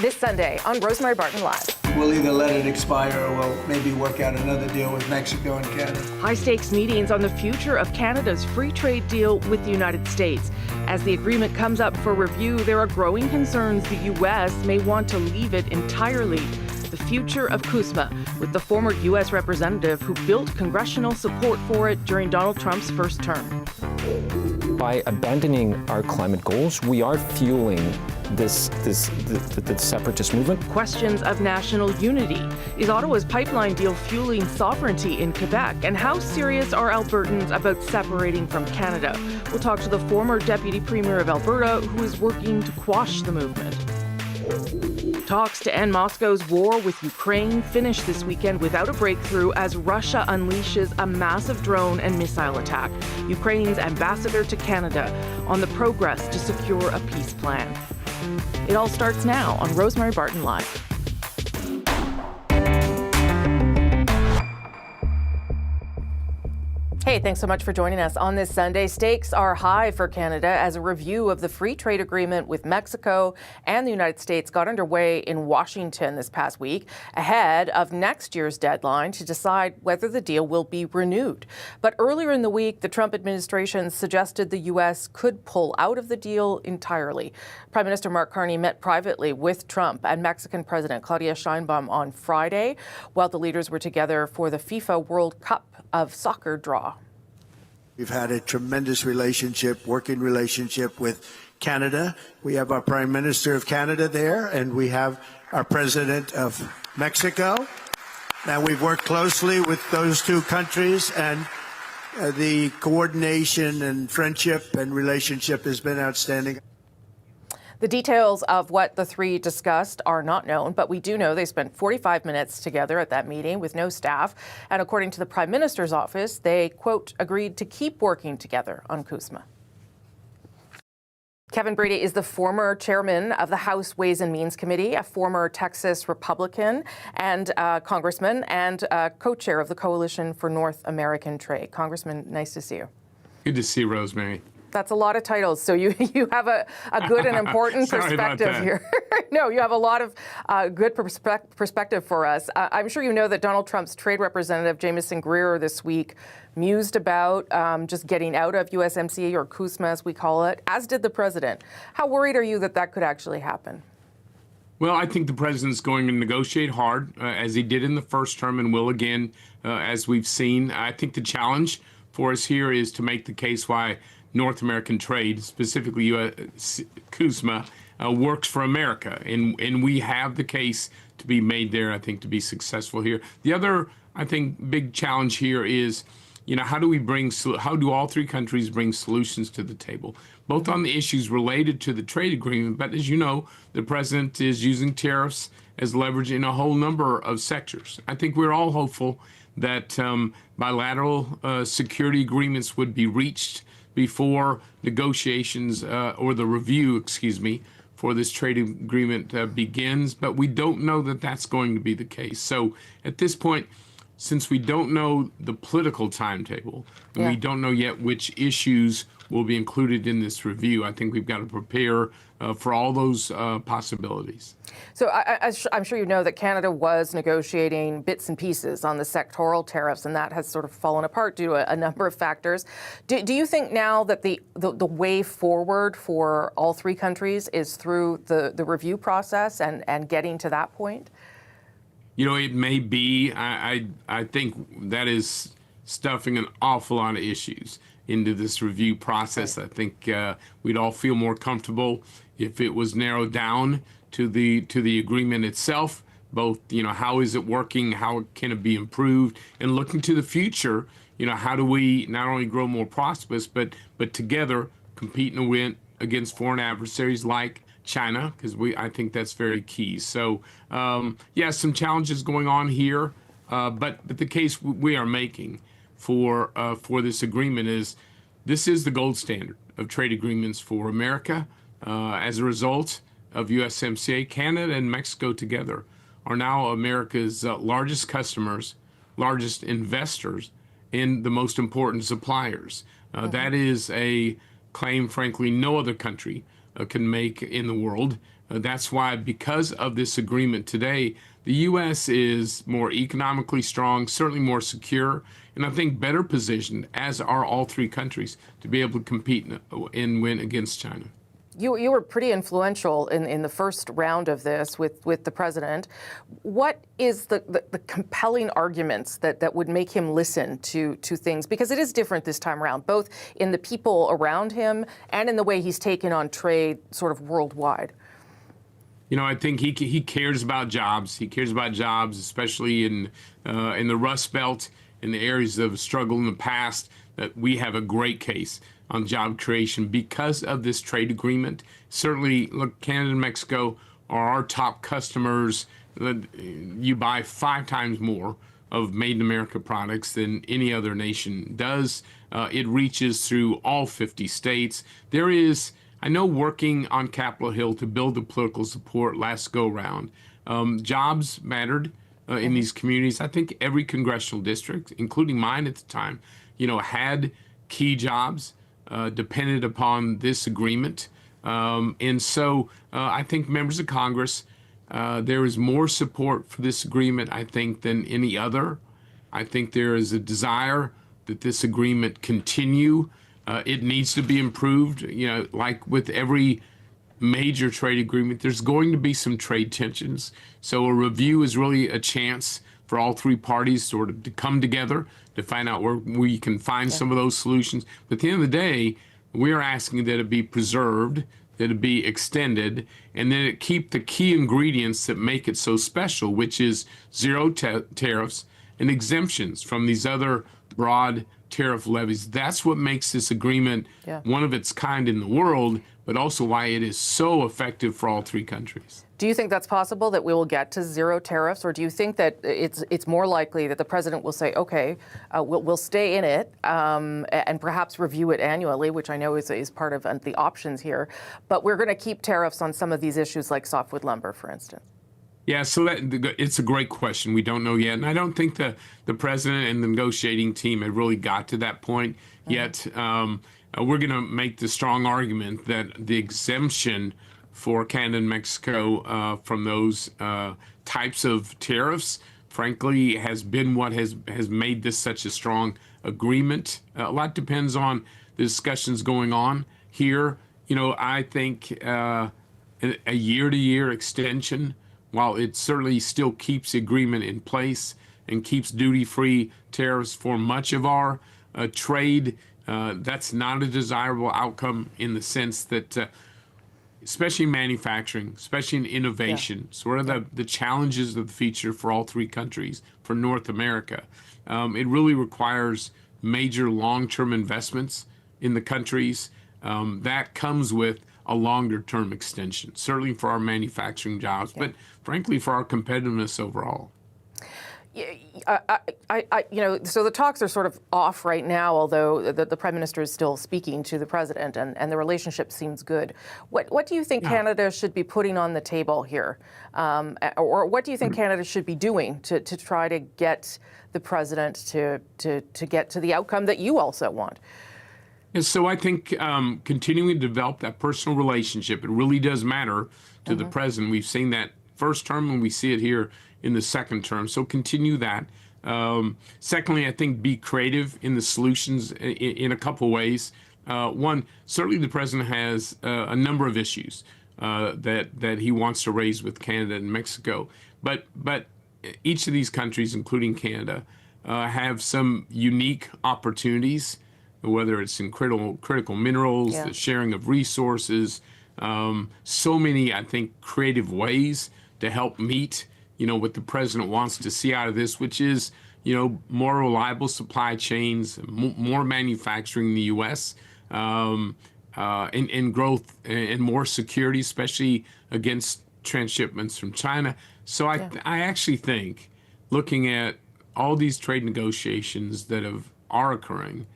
this Sunday on Rosemary Barton Live. We'll either let it expire or we'll maybe work out another deal with Mexico and Canada. High-stakes meetings on the future of Canada's free trade deal with the United States. As the agreement comes up for review, there are growing concerns the U.S. may want to leave it entirely. The future of CUSMA, with the former U.S. representative who built congressional support for it during Donald Trump's first term. By abandoning our climate goals, we are fueling the separatist movement. Questions of national unity. Is Ottawa's pipeline deal fueling sovereignty in Quebec? And how serious are Albertans about separating from Canada? We'll talk to the former Deputy Premier of Alberta, who is working to quash the movement. Talks to end Moscow's war with Ukraine finish this weekend without a breakthrough as Russia unleashes a massive drone and missile attack. Ukraine's ambassador to Canada on the progress to secure a peace plan. It all starts now on Rosemary Barton Live. Hey, thanks so much for joining us on this Sunday. Stakes are high for Canada as a review of the free trade agreement with Mexico and the United States got underway in Washington this past week, ahead of next year's deadline to decide whether the deal will be renewed. But earlier in the week, the Trump administration suggested the U.S. could pull out of the deal entirely. Prime Minister Mark Carney met privately with Trump and Mexican President Claudia Sheinbaum on Friday, while the leaders were together for the FIFA World Cup of Soccer draw. We've had a tremendous working relationship with Canada. We have our Prime Minister of Canada there, and we have our President of Mexico. And we've worked closely with those two countries, and the coordination and friendship and relationship has been outstanding. The details of what the three discussed are not known, but we do know they spent 45 minutes together at that meeting with no staff. And according to the Prime Minister's office, they, quote, agreed to keep working together on CUSMA. Kevin Brady is the former chairman of the House Ways and Means Committee, a former Texas Republican and congressman, and co-chair of the Coalition for North American Trade. Congressman, nice to see you. Good to see you, Rosemary. That's a lot of titles, so you have a good and important perspective here. No, you have a lot of good perspective for us. I'm sure you know that Donald Trump's trade representative, Jamieson Greer, this week mused about just getting out of USMCA, or CUSMA as we call it, as did the president. How worried are you that that could actually happen? Well, I think the president's going to negotiate hard, as he did in the first term and will again, as we've seen. I think the challenge for us here is to make the case why North American trade, specifically CUSMA, works for America. And we have the case to be made there, I think, to be successful here. The other, I think, big challenge here is, how do all three countries bring solutions to the table, both on the issues related to the trade agreement, but as you know, the president is using tariffs as leverage in a whole number of sectors. I think we're all hopeful that bilateral security agreements would be reached before negotiations or the review, for this trade agreement begins. But we don't know that that's going to be the case. So at this point, since we don't know the political timetable, and we don't know yet which issues will be included in this review, I think we've got to prepare for all those possibilities. So I'm sure you know that Canada was negotiating bits and pieces on the sectoral tariffs, and that has sort of fallen apart due to a number of factors. Do you think now that the way forward for all three countries is through the review process and getting to that point? It may be. I think that is stuffing an awful lot of issues into this review process. I think we'd all feel more comfortable if it was narrowed down to the agreement itself, both, how is it working, how can it be improved, and looking to the future, how do we not only grow more prosperous, but together compete and win against foreign adversaries like China, because I think that's very key. So, some challenges going on here, but the case we are making for this agreement is this is the gold standard of trade agreements for America. As a result of USMCA, Canada and Mexico together are now America's largest customers, largest investors, and the most important suppliers. That is a claim, frankly, no other country can make in the world. That's why, because of this agreement today, the U.S. is more economically strong, certainly more secure, and I think better positioned, as are all three countries, to be able to compete and win against China. You were pretty influential in the first round of this with the president. What is the compelling arguments that would make him listen to things? Because it is different this time around, both in the people around him and in the way he's taken on trade sort of worldwide. You know, I think he cares about jobs. He cares about jobs, especially in the Rust Belt, in the areas of struggle in the past, that we have a great case on job creation because of this trade agreement. Certainly, look, Canada and Mexico are our top customers. You buy 5 times more of Made in America products than any other nation does. It reaches through all 50 states. There is, I know, working on Capitol Hill to build the political support last go round. Jobs mattered in these communities. I think every congressional district, including mine at the time, had key jobs depended upon this agreement. And so I think members of Congress, there is more support for this agreement, I think, than any other. I think there is a desire that this agreement continue. It needs to be improved. Like with every major trade agreement, there's going to be some trade tensions. So a review is really a chance for all three parties sort of to come together to find out where we can find some of those solutions. But at the end of the day, we're asking that it be preserved, that it be extended, and that it keep the key ingredients that make it so special, which is zero tariffs and exemptions from these other broad tariff levies. That's what makes this agreement one of its kind in the world, but also why it is so effective for all three countries. Do you think that's possible, that we will get to zero tariffs, or do you think that it's more likely that the president will say, okay, we'll stay in it and perhaps review it annually, which I know is part of the options here, but we're going to keep tariffs on some of these issues like softwood lumber, for instance? Yeah, so it's a great question. We don't know yet, and I don't think the president and the negotiating team have really got to that point yet. We're going to make the strong argument that the exemption for Canada and Mexico from those types of tariffs, frankly, has been what has made this such a strong agreement. A lot depends on the discussions going on here. I think a year-to-year extension, while it certainly still keeps the agreement in place and keeps duty-free tariffs for much of our trade, that's not a desirable outcome in the sense that especially in manufacturing, especially in innovation, sort of the challenges of the future for all three countries, for North America. It really requires major long-term investments in the countries. That comes with a longer-term extension, certainly for our manufacturing jobs, but frankly for our competitiveness overall. So the talks are sort of off right now, although the Prime Minister is still speaking to the President, and the relationship seems good. What do you think Canada should be putting on the table here? Or what do you think Canada should be doing to try to get the President to get to the outcome that you also want? And so I think continuing to develop that personal relationship, it really does matter to the President. We've seen that first term, and we see it here in the second term. So continue that. Secondly, I think be creative in the solutions in a couple ways. One, certainly the president has a number of issues that he wants to raise with Canada and Mexico. But each of these countries, including Canada, have some unique opportunities, whether it's in critical minerals, the sharing of resources, so many, I think, creative ways to help meet what the president wants to see out of this, which is, more reliable supply chains, more manufacturing in the U.S., and growth and more security, especially against transshipments from China. So I actually think, looking at all these trade negotiations that are occurring,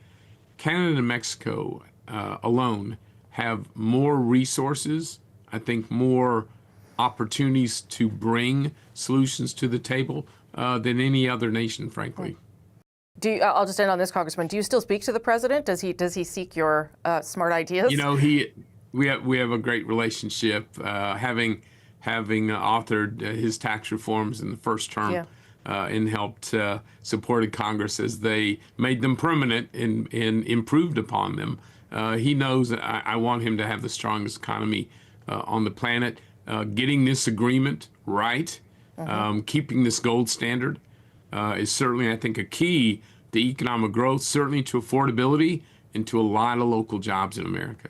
Canada and Mexico alone have more resources, I think more opportunities to bring solutions to the table than any other nation, frankly. I'll just end on this, Congressman. Do you still speak to the president? Does he seek your smart ideas? We have a great relationship. Having authored his tax reforms in the first term, and helped supported Congress as they made them permanent and improved upon them. He knows that I want him to have the strongest economy on the planet. Getting this agreement right, keeping this gold standard is certainly, I think, a key to economic growth, certainly to affordability and to a lot of local jobs in America.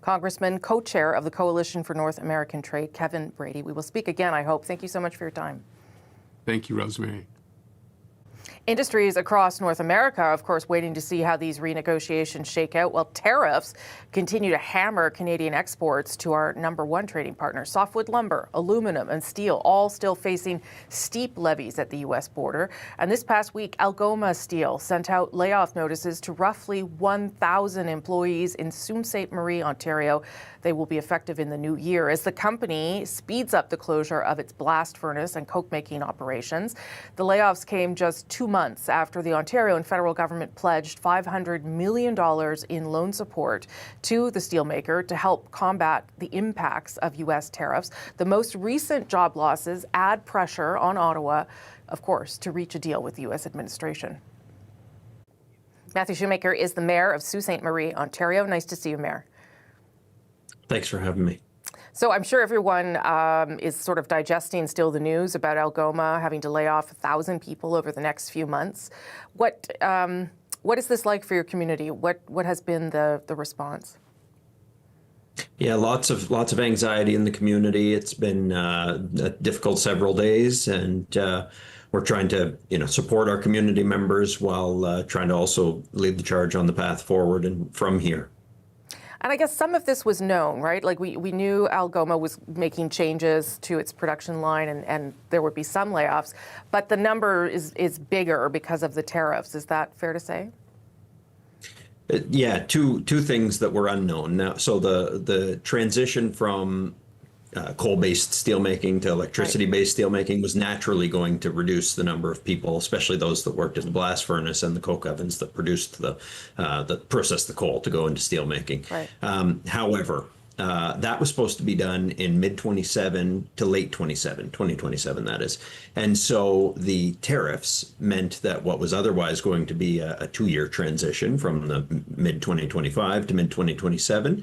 Congressman, co-chair of the Coalition for North American Trade, Kevin Brady. We will speak again, I hope. Thank you so much for your time. Thank you, Rosemary. Industries across North America, of course, waiting to see how these renegotiations shake out, while tariffs continue to hammer Canadian exports to our #1 trading partner. Softwood lumber, aluminum, and steel all still facing steep levies at the U.S. border. And this past week, Algoma Steel sent out layoff notices to roughly 1,000 employees in Sault Ste. Marie, Ontario. They will be effective in the new year as the company speeds up the closure of its blast furnace and coke-making operations. The layoffs came just 2 months after the Ontario and federal government pledged $500 million in loan support to the steelmaker to help combat the impacts of U.S. tariffs. The most recent job losses add pressure on Ottawa, of course, to reach a deal with the U.S. administration. Matthew Shoemaker is the mayor of Sault Ste. Marie, Ontario. Nice to see you, Mayor. Thanks for having me. So I'm sure everyone is sort of digesting still the news about Algoma having to lay off 1,000 people over the next few months. What is this like for your community? What has been the response? Yeah, lots of anxiety in the community. It's been a difficult several days, and we're trying to support our community members while trying to also lead the charge on the path forward and from here. And I guess some of this was known, right? Like we knew Algoma was making changes to its production line and there would be some layoffs, but the number is bigger because of the tariffs. Is that fair to say? Yeah, two things that were unknown. Now, so the transition from coal-based steelmaking to electricity-based steelmaking was naturally going to reduce the number of people, especially those that worked in the blast furnace and the coke ovens that produced that processed the coal to go into steelmaking. Right. However, that was supposed to be done in mid-27 to late 2027, that is. And so the tariffs meant that what was otherwise going to be a 2-year transition from the mid-2025 to mid-2027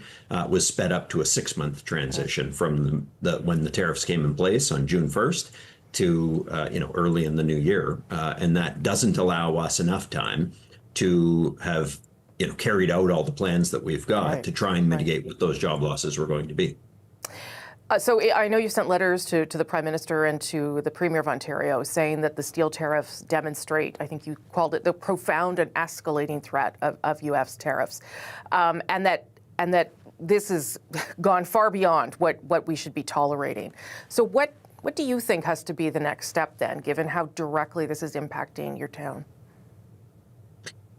was sped up to a 6-month transition from when the tariffs came in place on June 1st to early in the new year. And that doesn't allow us enough time to have carried out all the plans that we've got to try and mitigate what those job losses were going to be. So I know you sent letters to the Prime Minister and to the Premier of Ontario saying that the steel tariffs demonstrate, I think you called it, the profound and escalating threat of U.S. tariffs, and that this has gone far beyond what we should be tolerating. So what do you think has to be the next step then, given how directly this is impacting your town?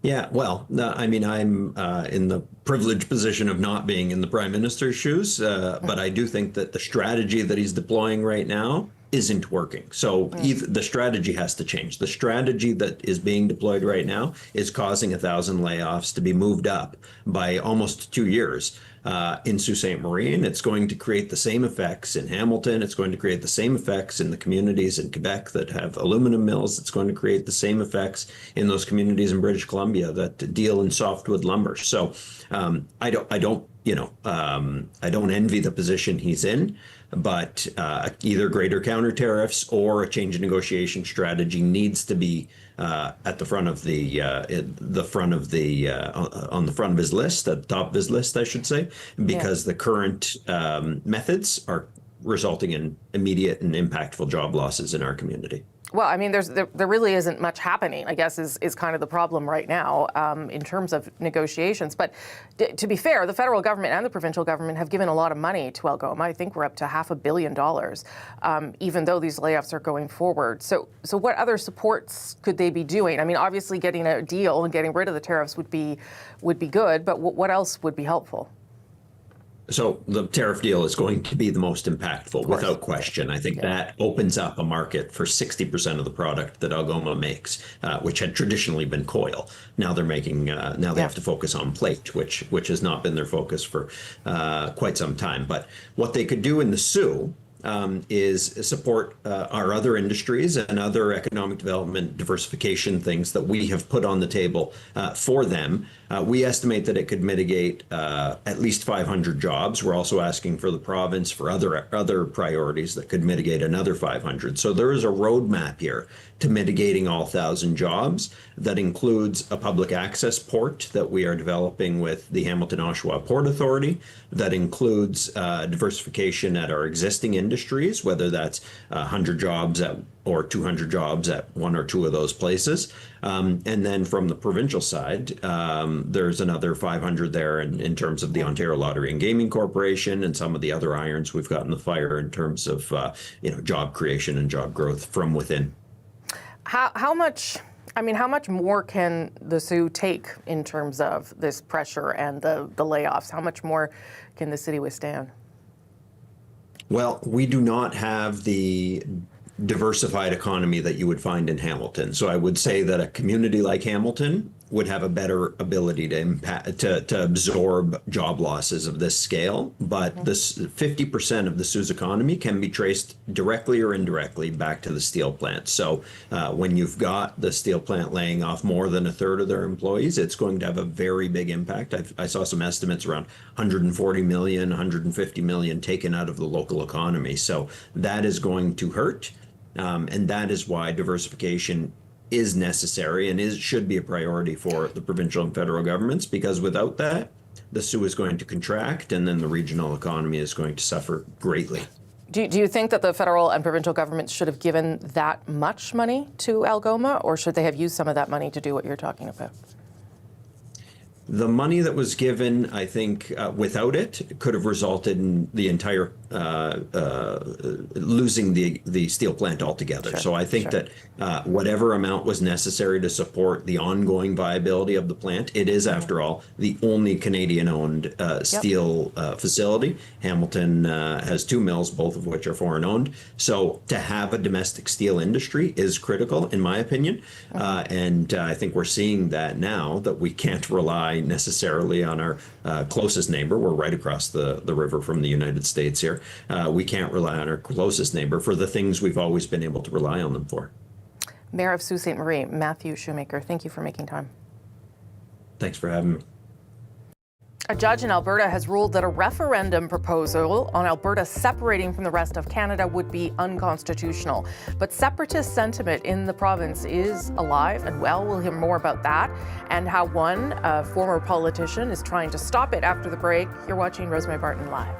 Yeah, well, I mean, I'm in the privileged position of not being in the Prime Minister's shoes, but I do think that the strategy that he's deploying right now isn't working. So the strategy has to change. The strategy that is being deployed right now is causing 1,000 layoffs to be moved up by almost 2 years in Sault Ste. Marie. And it's going to create the same effects in Hamilton. It's going to create the same effects in the communities in Quebec that have aluminum mills. It's going to create the same effects in those communities in British Columbia that deal in softwood lumber. So I don't envy the position he's in, but either greater counter tariffs or a change in negotiation strategy needs to be at the front of on the front of his list, at the top of his list, I should say, because the current methods are resulting in immediate and impactful job losses in our community. Well, I mean, there really isn't much happening, I guess, is kind of the problem right now in terms of negotiations. But to be fair, the federal government and the provincial government have given a lot of money to Algoma. I think we're up to $500 million, even though these layoffs are going forward. So what other supports could they be doing? I mean, obviously getting a deal and getting rid of the tariffs would be good, but what else would be helpful? So the tariff deal is going to be the most impactful, without question. I think that opens up a market for 60% of the product that Algoma makes, which had traditionally been coil. Now they're making. Now they have to focus on plate, which has not been their focus for quite some time. But what they could do in the Soo is support our other industries and other economic development diversification things that we have put on the table for them. We estimate that it could mitigate at least 500 jobs. We're also asking for the province for other priorities that could mitigate another 500. So there is a roadmap here to mitigating all 1,000 jobs that includes a public access port that we are developing with the Hamilton-Oshawa Port Authority, that includes diversification at our existing industries, whether that's 100 jobs or 200 jobs at one or two of those places. And then from the provincial side, there's another 500 there in terms of the Ontario Lottery and Gaming Corporation and some of the other irons we've got in the fire in terms of job creation and job growth from within. How much more can the Soo take in terms of this pressure and the layoffs? How much more can the city withstand? Well, we do not have the diversified economy that you would find in Hamilton. So I would say that a community like Hamilton would have a better ability to absorb job losses of this scale. But this 50% of the Soo's economy can be traced directly or indirectly back to the steel plant. So when you've got the steel plant laying off more than a third of their employees, it's going to have a very big impact. I saw some estimates around 140 million, 150 million taken out of the local economy. So that is going to hurt. And that is why diversification is necessary and should be a priority for the provincial and federal governments, because without that, the Soo is going to contract and then the regional economy is going to suffer greatly. Do you think that the federal and provincial governments should have given that much money to Algoma, or should they have used some of that money to do what you're talking about? The money that was given, I think, without it, could have resulted in the entire losing the steel plant altogether. Sure, so I think that whatever amount was necessary to support the ongoing viability of the plant, it is, after all, the only Canadian-owned steel facility. Hamilton has two mills, both of which are foreign-owned. So to have a domestic steel industry is critical, in my opinion. And I think we're seeing that now, that we can't rely necessarily on our closest neighbor. We're right across the river from the United States here. We can't rely on our closest neighbor for the things we've always been able to rely on them for. Mayor of Sault Ste. Marie, Matthew Shoemaker, thank you for making time. Thanks for having me. A judge in Alberta has ruled that a referendum proposal on Alberta separating from the rest of Canada would be unconstitutional. But separatist sentiment in the province is alive and well. We'll hear more about that and how one former politician is trying to stop it after the break. You're watching Rosemary Barton Live.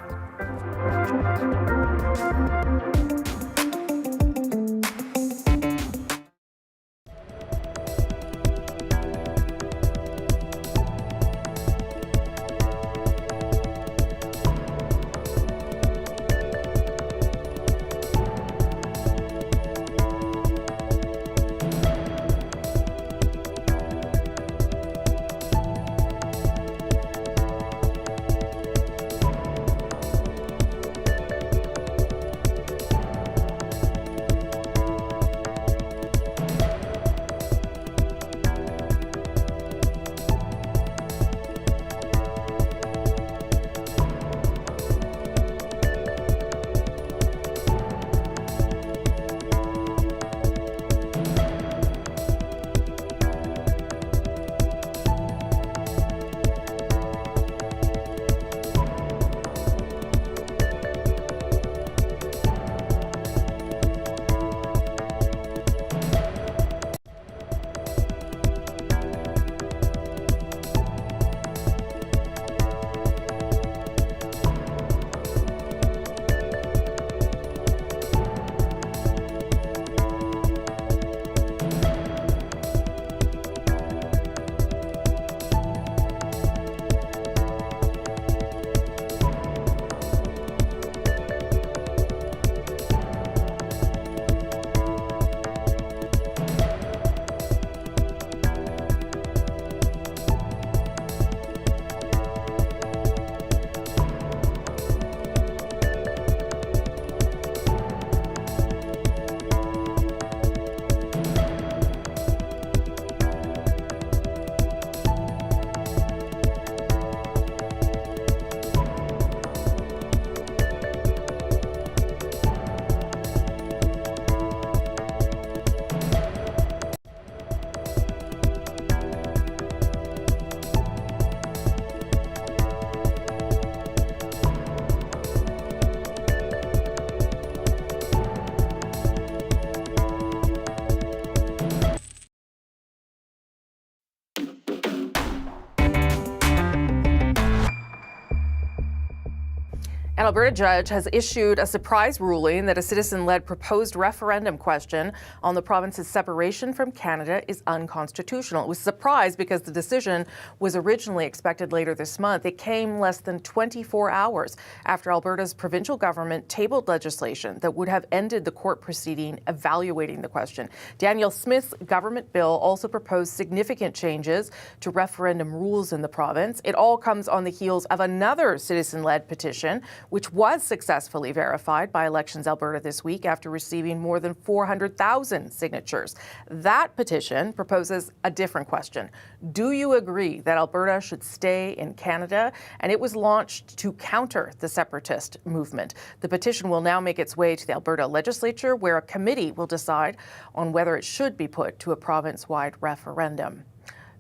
An Alberta judge has issued a surprise ruling that a citizen-led proposed referendum question on the province's separation from Canada is unconstitutional. It was a surprise because the decision was originally expected later this month. It came less than 24 hours after Alberta's provincial government tabled legislation that would have ended the court proceeding evaluating the question. Danielle Smith's government bill also proposed significant changes to referendum rules in the province. It all comes on the heels of another citizen-led petition, which was successfully verified by Elections Alberta this week after receiving more than 400,000 signatures. That petition proposes a different question. Do you agree that Alberta should stay in Canada? And it was launched to counter the separatist movement. The petition will now make its way to the Alberta legislature, where a committee will decide on whether it should be put to a province-wide referendum.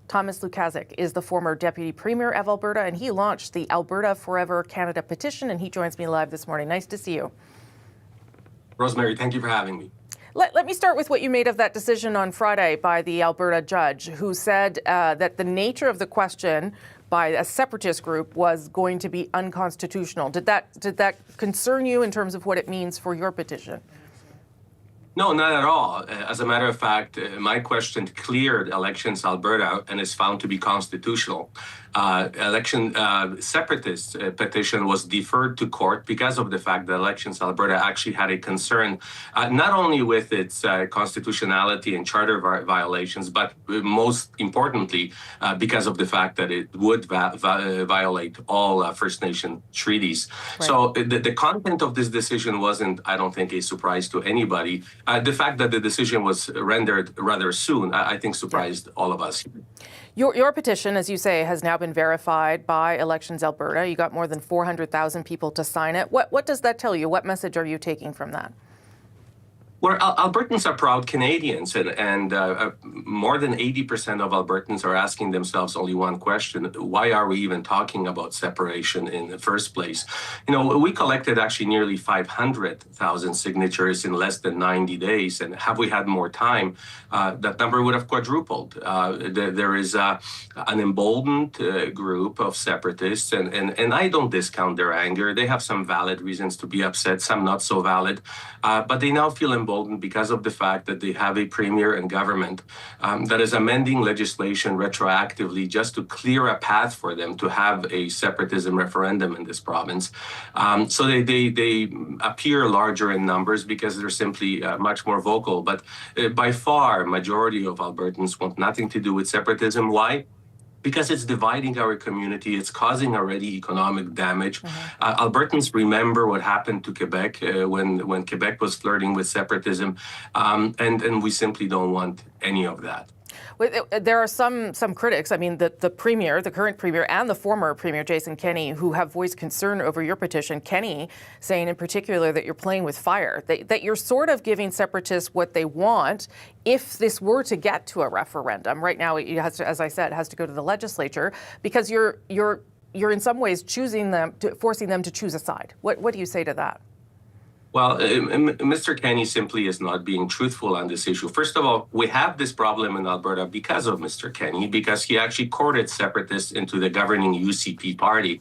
Thomas Lukazik is the former Deputy Premier of Alberta, and he launched the Alberta Forever Canada petition, and he joins me live this morning. Nice to see you. Rosemary, thank you for having me. Let me start with what you made of that decision on Friday by the Alberta judge, who said that the nature of the question by a separatist group was going to be unconstitutional. Did that concern you in terms of what it means for your petition? No, not at all. As a matter of fact, my question cleared Elections Alberta and is found to be constitutional. Separatist petition was deferred to court because of the fact that Elections Alberta actually had a concern not only with its constitutionality and charter violations, but most importantly because of the fact that it would violate all First Nation treaties. Right. So the content of this decision wasn't, I don't think, a surprise to anybody. The fact that the decision was rendered rather soon, I think, surprised all of us. Your petition, as you say, has now been verified by Elections Alberta. You got more than 400,000 people to sign it. What does that tell you? What message are you taking from that? Well, Albertans are proud Canadians, and more than 80% of Albertans are asking themselves only one question: why are we even talking about separation in the first place? You know, we collected actually nearly 500,000 signatures in less than 90 days, and have we had more time, that number would have quadrupled. There is an emboldened group of separatists, and I don't discount their anger. They have some valid reasons to be upset, some not so valid, but they now feel emboldened because of the fact that they have a premier and government that is amending legislation retroactively just to clear a path for them to have a separatism referendum in this province. So they appear larger in numbers because they're simply much more vocal. But by far, majority of Albertans want nothing to do with separatism. Why? Because it's dividing our community. It's causing already economic damage. Albertans remember what happened to Quebec when Quebec was flirting with separatism, and we simply don't want any of that. There are some critics, I mean, the premier, the current premier, and the former premier, Jason Kenney, who have voiced concern over your petition. Kenney saying in particular that you're playing with fire, that you're sort of giving separatists what they want if this were to get to a referendum. Right now, it has to, as I said, has to go to the legislature, because you're in some ways forcing them to choose a side. What do you say to that? Well, Mr. Kenney simply is not being truthful on this issue. First of all, we have this problem in Alberta because of Mr. Kenney, because he actually courted separatists into the governing UCP party.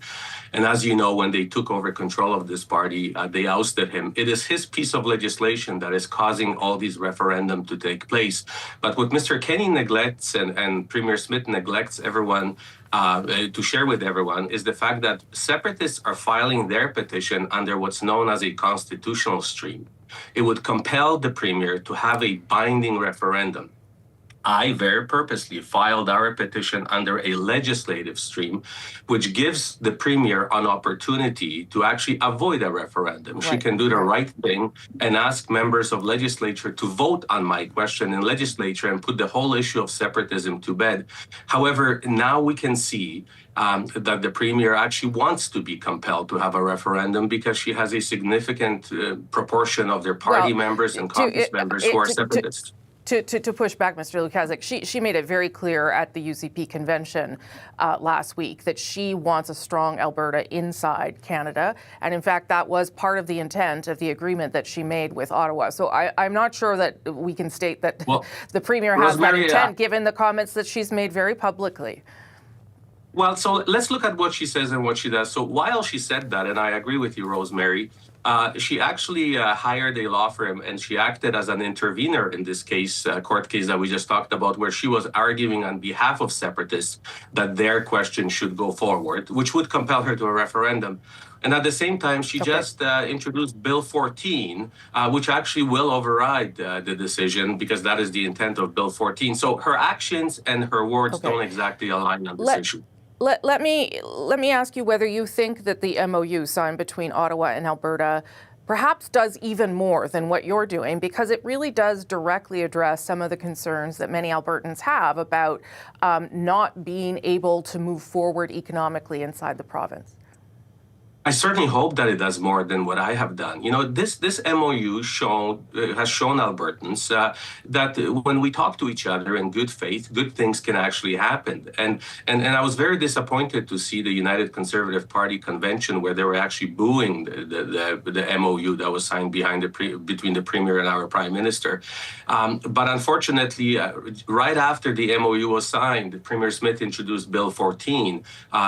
And as you know, when they took over control of this party, they ousted him. It is his piece of legislation that is causing all these referendums to take place. But what Mr. Kenney neglects and Premier Smith neglects everyone to share with everyone is the fact that separatists are filing their petition under what's known as a constitutional stream. It would compel the premier to have a binding referendum. I very purposely filed our petition under a legislative stream, which gives the premier an opportunity to actually avoid a referendum. Right. She can do the right thing and ask members of legislature to vote on my question in legislature and put the whole issue of separatism to bed. However, now we can see that the premier actually wants to be compelled to have a referendum because she has a significant proportion of their party members and caucus members who are separatists. To push back, Mr. Lukazik, she made it very clear at the UCP convention last week that she wants a strong Alberta inside Canada. And in fact, that was part of the intent of the agreement that she made with Ottawa. So I'm not sure that we can state that the premier has that intent, given the comments that she's made very publicly. Well, so let's look at what she says and what she does. So while she said that, and I agree with you, Rosemary, she actually hired a law firm and she acted as an intervener in this case, court case that we just talked about, where she was arguing on behalf of separatists that their question should go forward, which would compel her to a referendum. And at the same time, she just introduced Bill 14, which actually will override the decision because that is the intent of Bill 14. So her actions and her words don't exactly align on this issue. Let me ask you whether you think that the MOU signed between Ottawa and Alberta perhaps does even more than what you're doing, because it really does directly address some of the concerns that many Albertans have about not being able to move forward economically inside the province. I certainly hope that it does more than what I have done. You know, this MOU has shown Albertans that when we talk to each other in good faith, good things can actually happen. And I was very disappointed to see the United Conservative Party convention where they were actually booing the MOU that was signed between the Premier and our Prime Minister. But unfortunately, right after the MOU was signed, Premier Smith introduced Bill 14,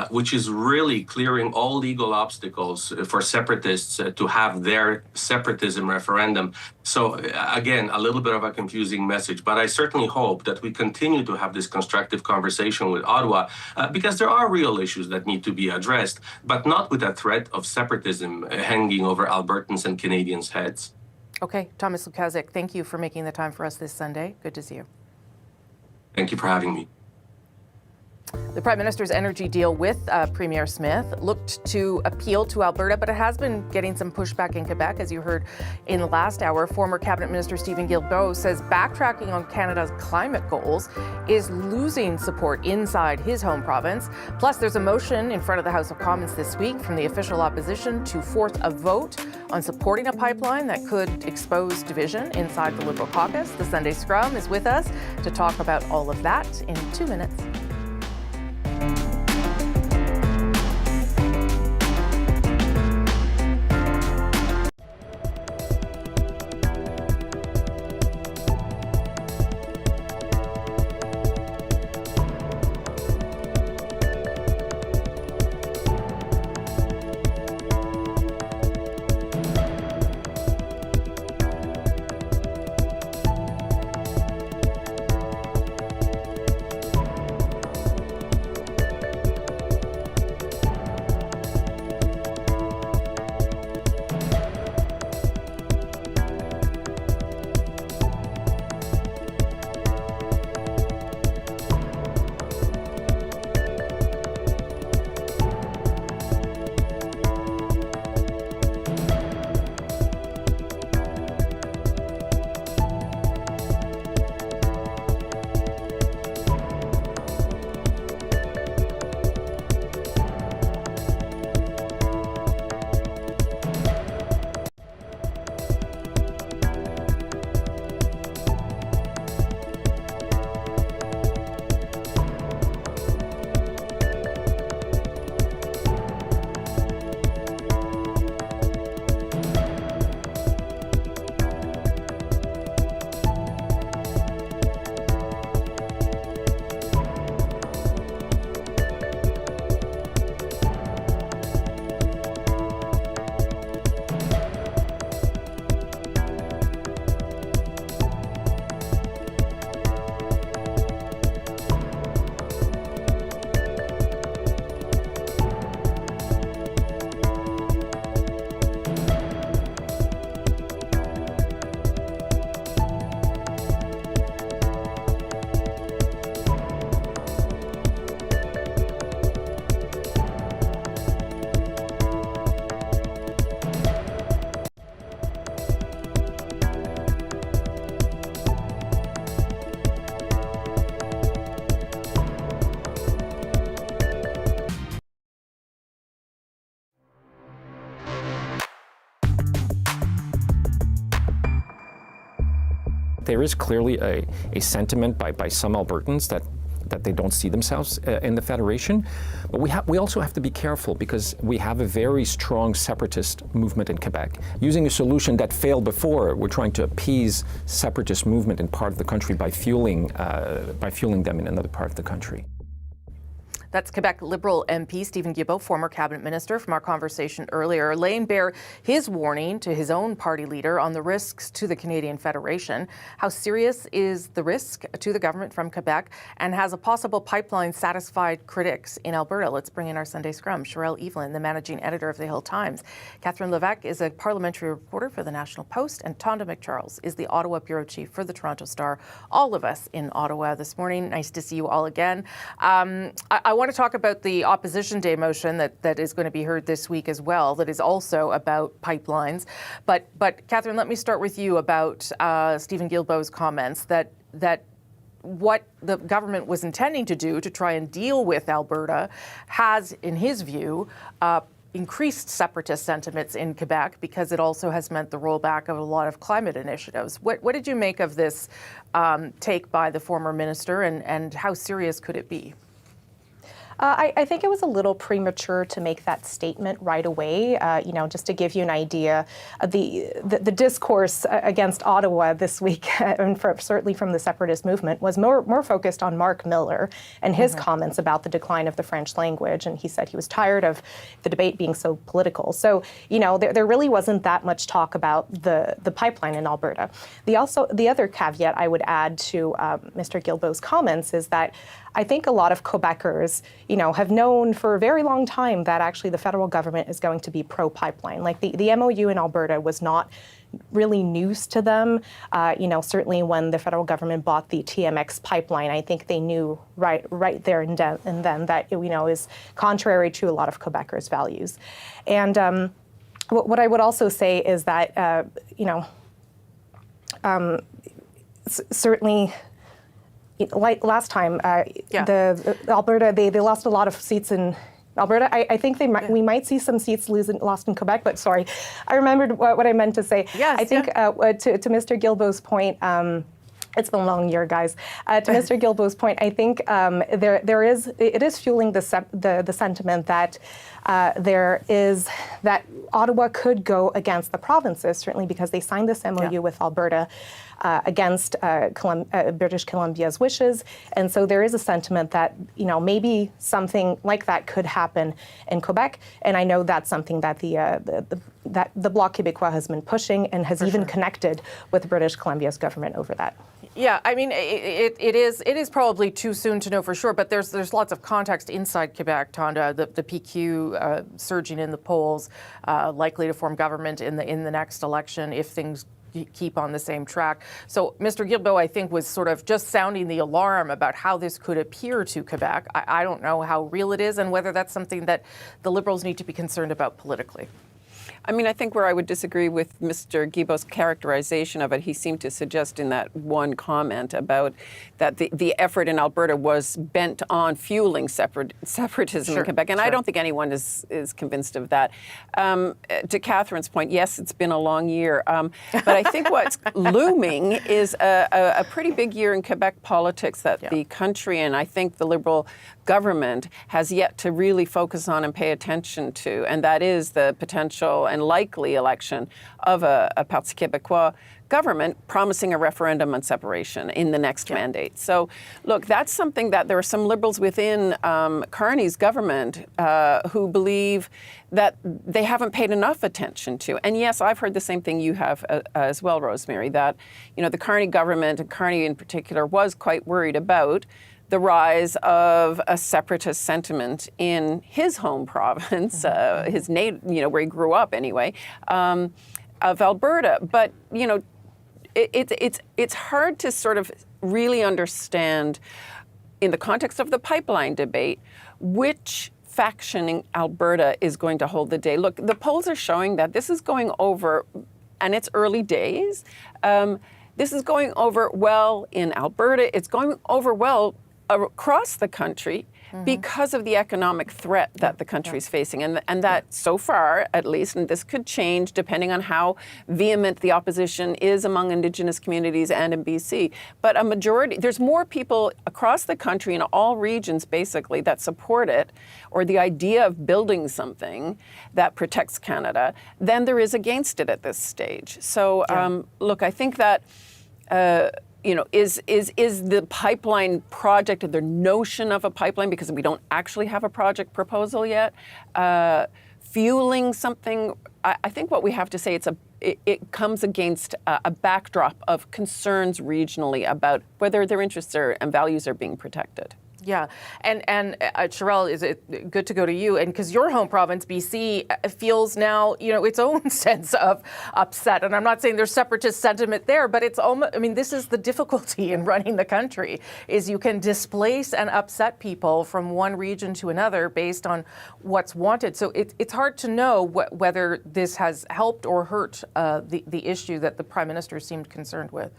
which is really clearing all legal obstacles for separatists to have their separatism referendum. So again, a little bit of a confusing message, but I certainly hope that we continue to have this constructive conversation with Ottawa because there are real issues that need to be addressed, but not with a threat of separatism hanging over Albertans and Canadians' heads. Okay, Thomas Lukaszuk, thank you for making the time for us this Sunday. Good to see you. Thank you for having me. The Prime Minister's energy deal with Premier Smith looked to appeal to Alberta, but it has been getting some pushback in Quebec, as you heard in the last hour. Former Cabinet Minister Stephen Guilbeault says backtracking on Canada's climate goals is losing support inside his home province. Plus, there's a motion in front of the House of Commons this week from the official opposition to force a vote on supporting a pipeline that could expose division inside the Liberal caucus. The Sunday Scrum is with us to talk about all of that in 2 minutes. There is clearly a sentiment by some Albertans that they don't see themselves in the Federation. But we also have to be careful because we have a very strong separatist movement in Quebec. Using a solution that failed before, we're trying to appease separatist movement in part of the country by fueling them in another part of the country. That's Quebec Liberal MP Stephen Guilbeault, former cabinet minister, from our conversation earlier, laying bare his warning to his own party leader on the risks to the Canadian Federation. How serious is the risk to the government from Quebec, and has a possible pipeline satisfied critics in Alberta? Let's bring in our Sunday Scrum. Sherelle Evelyn, the managing editor of the Hill Times. Catherine Levesque is a parliamentary reporter for the National Post, and Tonda McCharles is the Ottawa bureau chief for the Toronto Star. All of us in Ottawa this morning. Nice to see you all again. I want to talk about the Opposition Day motion that is going to be heard this week as well, that is also about pipelines. But Catherine, let me start with you about Stephen Guilbeault's comments that what the government was intending to do to try and deal with Alberta has, in his view, increased separatist sentiments in Quebec, because it also has meant the rollback of a lot of climate initiatives. What did you make of this take by the former minister, and how serious could it be? I think it was a little premature to make that statement right away. Just to give you an idea, the discourse against Ottawa this week, and certainly from the separatist movement, was more focused on Mark Miller and his comments about the decline of the French language. And he said he was tired of the debate being so political. So, there really wasn't that much talk about the pipeline in Alberta. The other caveat I would add to Mr. Guilbeault's comments is that I think a lot of Quebecers, have known for a very long time that actually the federal government is going to be pro-pipeline. Like the MOU in Alberta was not really news to them. Certainly when the federal government bought the TMX pipeline, I think they knew right there and then that is contrary to a lot of Quebecers' values. And what I would also say is that certainly. Like last time, the Alberta, they lost a lot of seats in Alberta. I think we might see some seats lost in Quebec, but sorry, I remembered what I meant to say. Yes, I think to Mr. Guilbeault's point, it's been a long year, guys. To Mr. Guilbeault's point, I think it is fueling the sentiment that that Ottawa could go against the provinces, certainly because they signed this MOU with Alberta against British Columbia's wishes. And so there is a sentiment that, maybe something like that could happen in Quebec. And I know that's something that the Bloc Québécois has been pushing and has even connected with British Columbia's government over that. Yeah, I mean, it is probably too soon to know for sure, but there's lots of context inside Quebec, Tonda. The PQ surging in the polls, likely to form government in the next election if things keep on the same track. So Mr. Guilbeault, I think, was sort of just sounding the alarm about how this could appear to Quebec. I don't know how real it is and whether that's something that the Liberals need to be concerned about politically. I mean, I think where I would disagree with Mr. Guilbeault's characterization of it, he seemed to suggest in that one comment about that the effort in Alberta was bent on fueling separatism in Quebec. And I don't think anyone is convinced of that. To Catherine's point, yes, it's been a long year. But I think what's looming is a pretty big year in Quebec politics that the country, and I think the Liberal government, has yet to really focus on and pay attention to, and that is the potential and likely election of a Parti Québécois government promising a referendum on separation in the next mandate. So, look, that's something that there are some Liberals within Carney's government who believe that they haven't paid enough attention to. And yes, I've heard the same thing you have as well, Rosemary, that, the Carney government, and Carney in particular, was quite worried about the rise of a separatist sentiment in his home province, his native, where he grew up anyway, of Alberta. But, it's hard to sort of really understand, in the context of the pipeline debate, which faction in Alberta is going to hold the day. Look, the polls are showing that this is going over, and it's early days. This is going over well in Alberta. It's going over well across the country because of the economic threat that the country is facing. And that, so far, at least, and this could change depending on how vehement the opposition is among Indigenous communities and in BC. But a majority, there's more people across the country in all regions, basically, that support it, or the idea of building something that protects Canada, than there is against it at this stage. So, look, I think that is the pipeline project, the notion of a pipeline, because we don't actually have a project proposal yet, fueling something? I think what we have to say, it comes against a backdrop of concerns regionally about whether their interests and values are being protected. Yeah, and Cheryl, is it good to go to you? And because your home province, BC, feels now, its own sense of upset. And I'm not saying there's separatist sentiment there, but it's almost, this is the difficulty in running the country, is you can displace and upset people from one region to another based on what's wanted. So it's hard to know whether this has helped or hurt the issue that the Prime Minister seemed concerned with.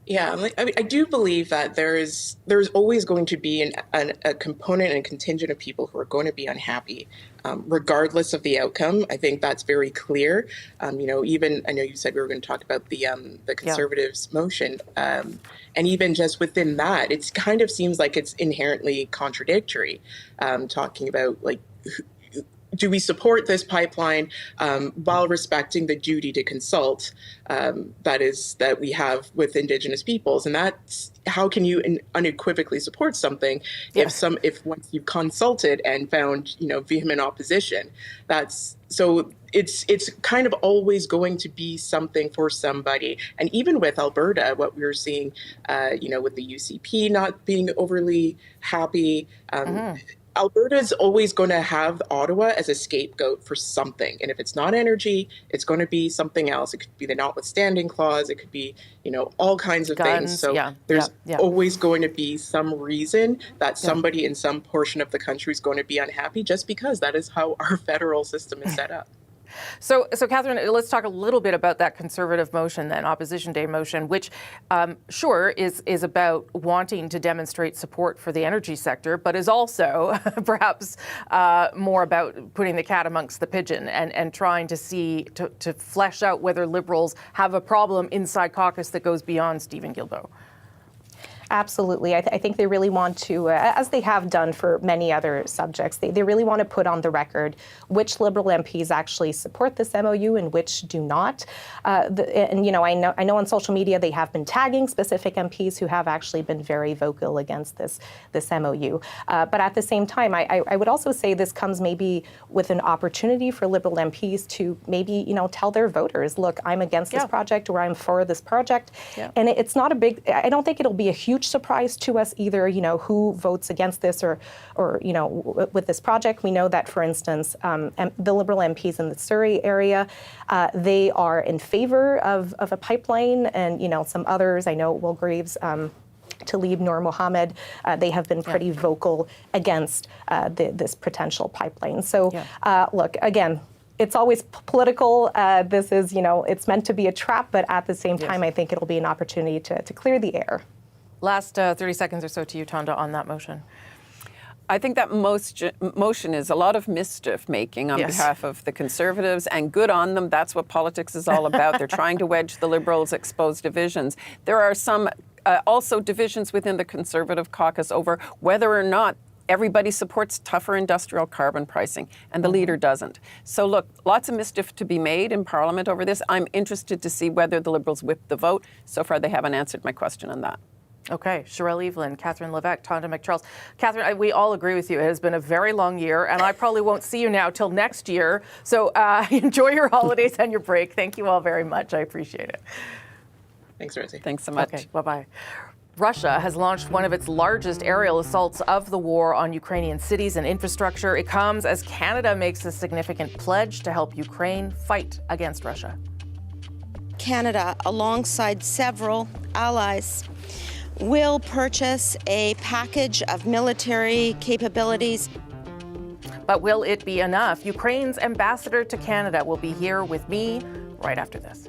Yeah, I do believe that there's always going to be a component and a contingent of people who are going to be unhappy, regardless of the outcome. I think that's very clear. Even I know you said we were going to talk about the Conservatives' motion, and even just within that, it kind of seems like it's inherently contradictory. Talking about do we support this pipeline while respecting the duty to consult that we have with Indigenous peoples? And that's how can you unequivocally support something if once you've consulted and found vehement opposition? It's kind of always going to be something for somebody. And even with Alberta, what we were seeing, with the UCP not being overly happy. Alberta's always going to have Ottawa as a scapegoat for something. And if it's not energy, it's going to be something else. It could be the notwithstanding clause. It could be, all kinds of things. So there's always going to be some reason that somebody in some portion of the country is going to be unhappy, just because that is how our federal system is set up. So Catherine, let's talk a little bit about that Conservative motion, then Opposition Day motion, which sure is about wanting to demonstrate support for the energy sector, but is also perhaps more about putting the cat amongst the pigeon and trying to to flesh out whether Liberals have a problem inside caucus that goes beyond Stephen Guilbeault. Absolutely. I think they really want to, as they have done for many other subjects, they really want to put on the record which Liberal MPs actually support this MOU and which do not. I know on social media they have been tagging specific MPs who have actually been very vocal against this MOU. But at the same time, I would also say this comes maybe with an opportunity for Liberal MPs to maybe, tell their voters, look, I'm against this project or I'm for this project. Yeah. And it's not I don't think it'll be a huge surprise to us either, who votes against this or with this project. We know that, for instance, the Liberal MPs in the Surrey area, they are in favor of a pipeline, and, some others, I know Will Graves, Tlaib Noor Mohammed, they have been pretty vocal against this potential pipeline. So, look, again, it's always political. This is, it's meant to be a trap, but at the same time, I think it'll be an opportunity to clear the air. Last 30 seconds or so to you, Tonda, on that motion. I think that motion is a lot of mischief making on behalf of the Conservatives, and good on them. That's what politics is all about. They're trying to wedge the Liberals, expose divisions. There are some also divisions within the Conservative caucus over whether or not everybody supports tougher industrial carbon pricing, and the leader doesn't. So look, lots of mischief to be made in Parliament over this. I'm interested to see whether the Liberals whip the vote. So far, they haven't answered my question on that. Okay, Cheryl Evelyn, Catherine Levesque, Tonda McCharles. Catherine, we all agree with you. It has been a very long year, and I probably won't see you now till next year. So enjoy your holidays and your break. Thank you all very much. I appreciate it. Thanks, Rosie. Thanks so much. Okay, bye-bye. Russia has launched one of its largest aerial assaults of the war on Ukrainian cities and infrastructure. It comes as Canada makes a significant pledge to help Ukraine fight against Russia. Canada, alongside several allies, will purchase a package of military capabilities. But will it be enough? Ukraine's ambassador to Canada will be here with me right after this.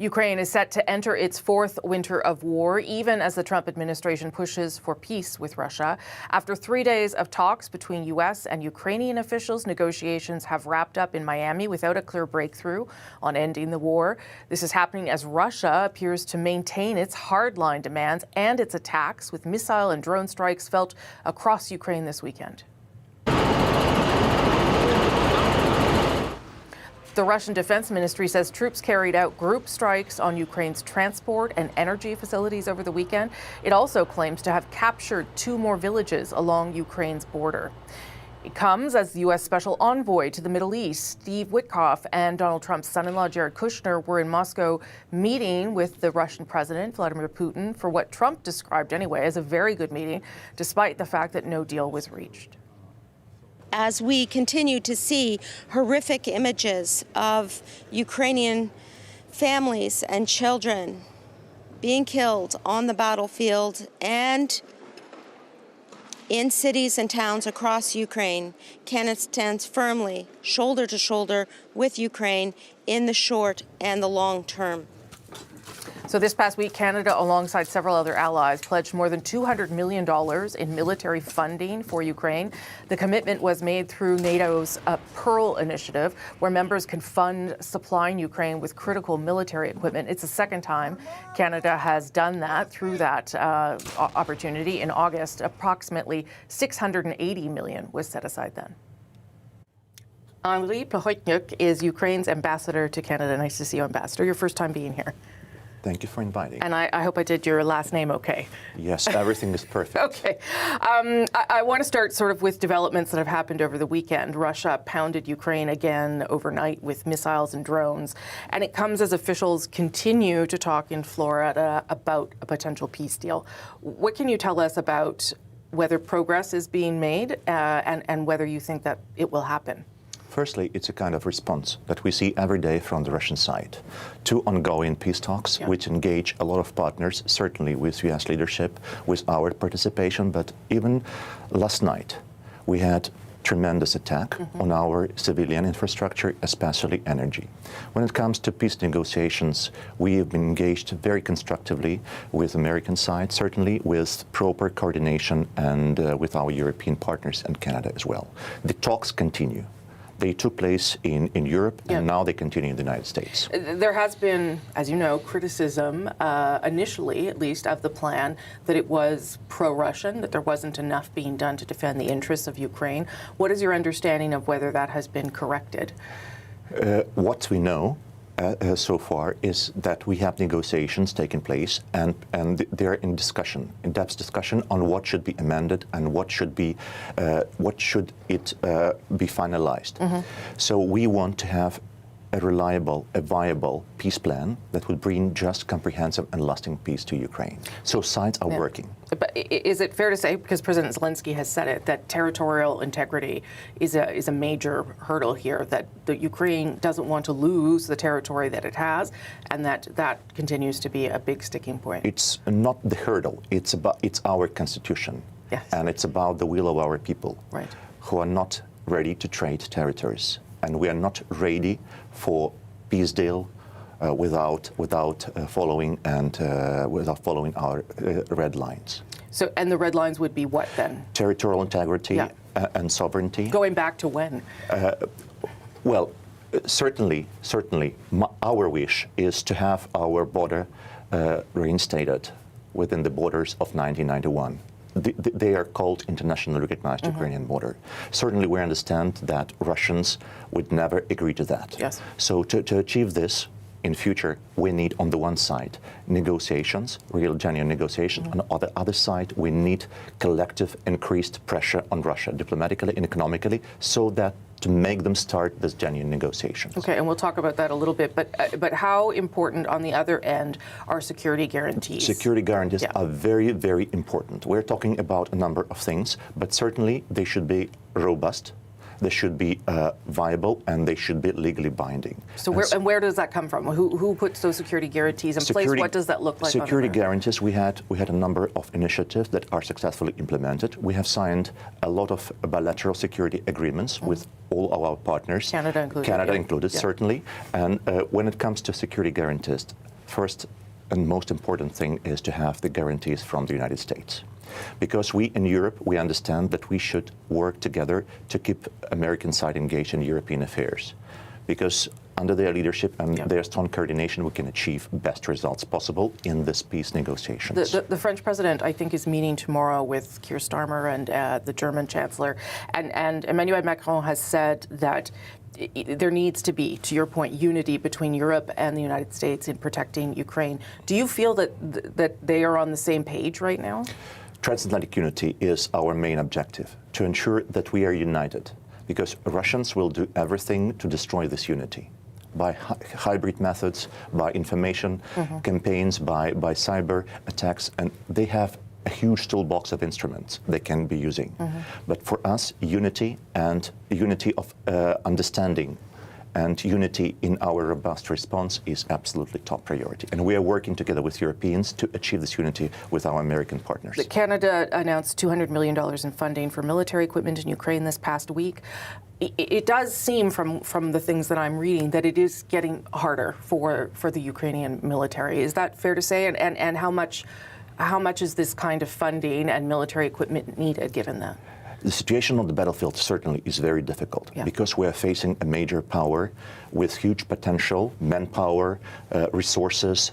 Ukraine is set to enter its fourth winter of war, even as the Trump administration pushes for peace with Russia. After 3 days of talks between U.S. and Ukrainian officials, negotiations have wrapped up in Miami without a clear breakthrough on ending the war. This is happening as Russia appears to maintain its hardline demands and its attacks, with missile and drone strikes felt across Ukraine this weekend. The Russian Defense Ministry says troops carried out group strikes on Ukraine's transport and energy facilities over the weekend. It also claims to have captured 2 more villages along Ukraine's border. It comes as the U.S. Special Envoy to the Middle East, Steve Witkoff, and Donald Trump's son-in-law, Jared Kushner, were in Moscow meeting with the Russian President, Vladimir Putin, for what Trump described anyway as a very good meeting, despite the fact that no deal was reached. As we continue to see horrific images of Ukrainian families and children being killed on the battlefield and in cities and towns across Ukraine, Canada stands firmly, shoulder to shoulder with Ukraine in the short and the long term. So this past week, Canada, alongside several other allies, pledged more than $200 million in military funding for Ukraine. The commitment was made through NATO's Pearl initiative, where members can fund supplying Ukraine with critical military equipment. It's the second time Canada has done that through that opportunity. In August, approximately $680 million was set aside then. Henri Plahotniuk is Ukraine's ambassador to Canada. Nice to see you, Ambassador. Your first time being here. Thank you for inviting. And I hope I did your last name okay. Yes, everything is perfect. Okay. I want to start sort of with developments that have happened over the weekend. Russia pounded Ukraine again overnight with missiles and drones. And it comes as officials continue to talk in Florida about a potential peace deal. What can you tell us about whether progress is being made and whether you think that it will happen? Firstly, it's a kind of response that we see every day from the Russian side to ongoing peace talks, which engage a lot of partners, certainly with U.S. leadership, with our participation. But even last night, we had tremendous attack on our civilian infrastructure, especially energy. When it comes to peace negotiations, we have been engaged very constructively with the American side, certainly with proper coordination and with our European partners and Canada as well. The talks continue. They took place in Europe, and now they continue in the United States. There has been, as you know, criticism, initially at least, of the plan that it was pro-Russian, that there wasn't enough being done to defend the interests of Ukraine. What is your understanding of whether that has been corrected? What we know so far is that we have negotiations taking place, and they're in discussion, in-depth discussion on what should be amended and what should be finalized. So we want to have a reliable, a viable peace plan that will bring just, comprehensive and lasting peace to Ukraine. So sides are working. But is it fair to say, because President Zelensky has said it, that territorial integrity is a major hurdle here, that the Ukraine doesn't want to lose the territory that it has, and that continues to be a big sticking point? It's not the hurdle. It's our constitution, and it's about the will of our people, who are not ready to trade territories. And we are not ready for peace deal without following our red lines. So, and the red lines would be what then? Territorial integrity and sovereignty. Going back to when? Well, certainly, our wish is to have our border reinstated within the borders of 1991. They are called internationally recognized Ukrainian border. Certainly we understand that Russians would never agree to that. Yes. So to achieve this in future, we need on the one side negotiations, real genuine negotiations. On the other side, we need collective increased pressure on Russia diplomatically and economically, so that to make them start this genuine negotiations. Okay, and we'll talk about that a little bit, but how important on the other end are security guarantees? Security guarantees are very, very important. We're talking about a number of things, but certainly they should be robust. they should be viable, and they should be legally binding. So where does that come from? Who puts those security guarantees in place? What does that look like? Security guarantees, we had a number of initiatives that are successfully implemented. We have signed a lot of bilateral security agreements with all of our partners. Canada included. Certainly. And when it comes to security guarantees, first and most important thing is to have the guarantees from the United States. Because we in Europe, we understand that we should work together to keep American side engaged in European affairs. Because under their leadership and their strong coordination, we can achieve best results possible in this peace negotiations. The French president, I think, is meeting tomorrow with Keir Starmer and the German chancellor. And Emmanuel Macron has said that there needs to be, to your point, unity between Europe and the United States in protecting Ukraine. Do you feel that they are on the same page right now? Transatlantic unity is our main objective, to ensure that we are united, because Russians will do everything to destroy this unity. By hybrid methods, by information campaigns, by cyber attacks, and they have a huge toolbox of instruments they can be using. But for us, unity and unity of understanding and unity in our robust response is absolutely top priority. And we are working together with Europeans to achieve this unity with our American partners. Canada announced $200 million in funding for military equipment in Ukraine this past week. It does seem from the things that I'm reading that it is getting harder for the Ukrainian military. Is that fair to say? And how much is this kind of funding and military equipment needed given that? The situation on the battlefield certainly is very difficult because we are facing a major power with huge potential, manpower, resources.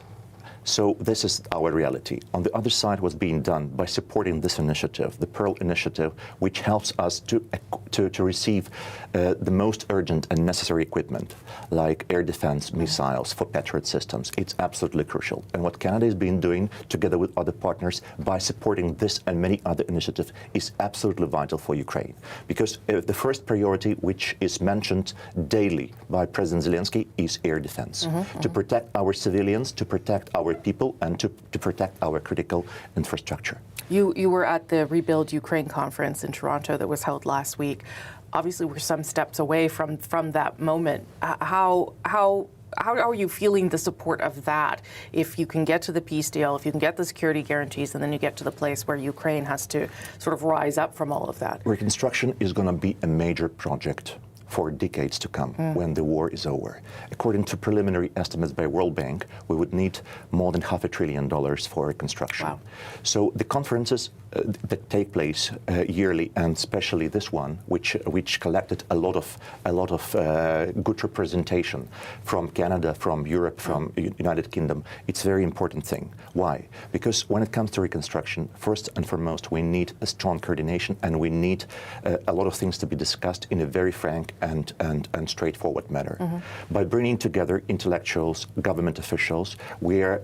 So this is our reality. On the other side, what's being done by supporting this initiative, the Pearl Initiative, which helps us to receive the most urgent and necessary equipment, like air defense missiles for Patriot systems. It's absolutely crucial. And what Canada has been doing together with other partners by supporting this and many other initiatives is absolutely vital for Ukraine. Because the first priority, which is mentioned daily by President Zelensky, is air defense. To protect our civilians, to protect our people, and to protect our critical infrastructure. You were at the Rebuild Ukraine conference in Toronto that was held last week. Obviously, we're some steps away from that moment. How are you feeling the support of that? If you can get to the peace deal, if you can get the security guarantees, and then you get to the place where Ukraine has to sort of rise up from all of that. Reconstruction is going to be a major project for decades to come when the war is over. According to preliminary estimates by World Bank, we would need more than $500 billion for reconstruction. Wow. So the conferences that take place yearly, and especially this one, which collected a lot of good representation from Canada, from Europe, from United Kingdom, it's a very important thing. Why? Because when it comes to reconstruction, first and foremost, we need a strong coordination, and we need a lot of things to be discussed in a very frank and straightforward manner. By bringing together intellectuals, government officials, we are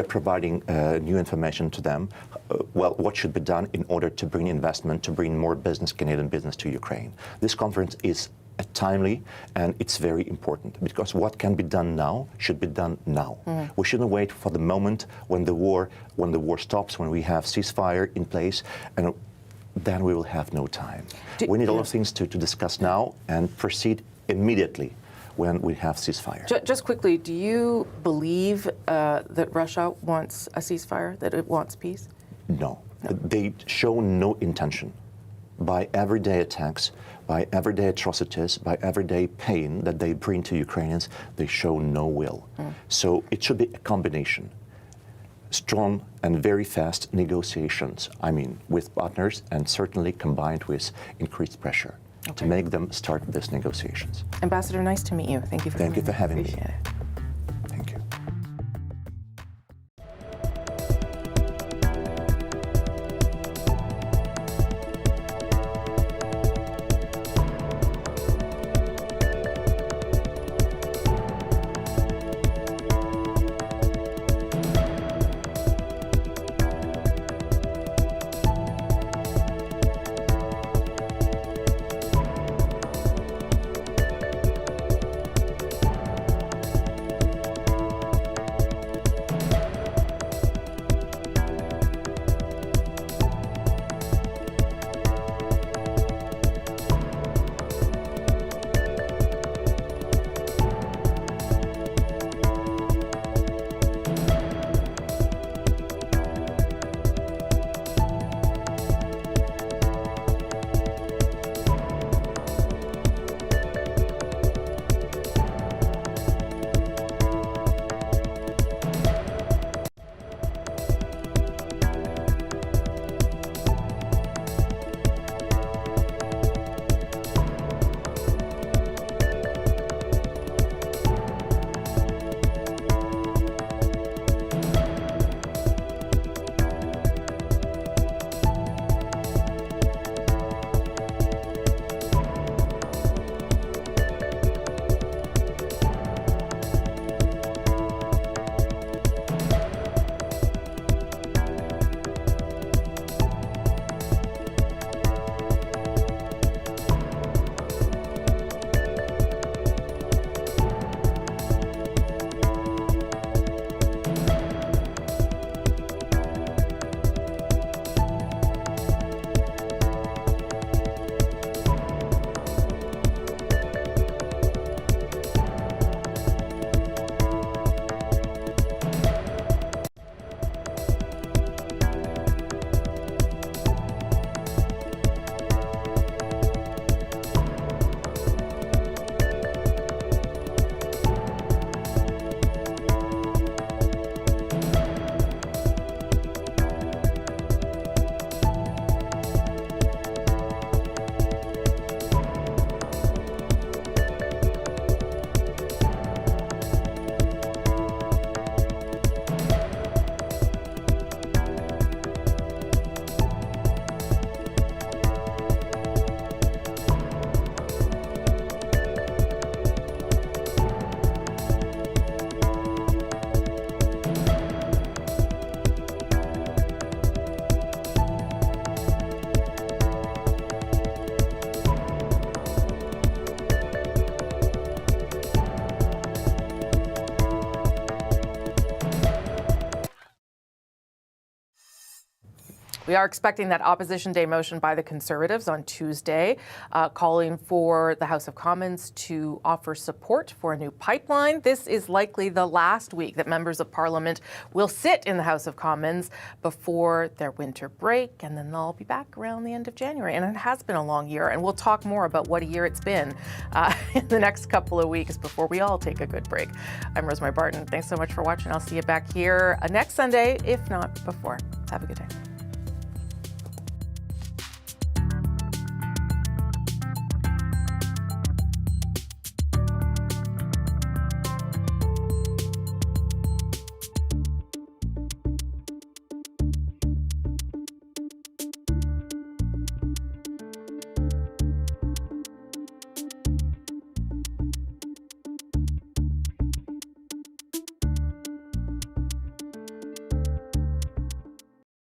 providing new information to them. What should be done in order to bring investment, to bring more business, Canadian business, to Ukraine. This conference is timely, and it's very important because what can be done now should be done now. We shouldn't wait for the moment when the war stops, when we have ceasefire in place, and then we will have no time. We need a lot of things to discuss now and proceed immediately when we have ceasefire. Just quickly, do you believe that Russia wants a ceasefire, that it wants peace? No. They show no intention. By everyday attacks, by everyday atrocities, by everyday pain that they bring to Ukrainians, they show no will. So it should be a combination. Strong and very fast negotiations, with partners, and certainly combined with increased pressure to make them start these negotiations. Ambassador, nice to meet you. Thank you for coming. Thank you for having me. Appreciate it. Thank you. We are expecting that Opposition Day motion by the Conservatives on Tuesday, calling for the House of Commons to offer support for a new pipeline. This is likely the last week that members of Parliament will sit in the House of Commons before their winter break, and then they'll be back around the end of January. And it has been a long year, and we'll talk more about what a year it's been in the next couple of weeks before we all take a good break. I'm Rosemary Barton. Thanks so much for watching. I'll see you back here next Sunday, if not before. Have a good day.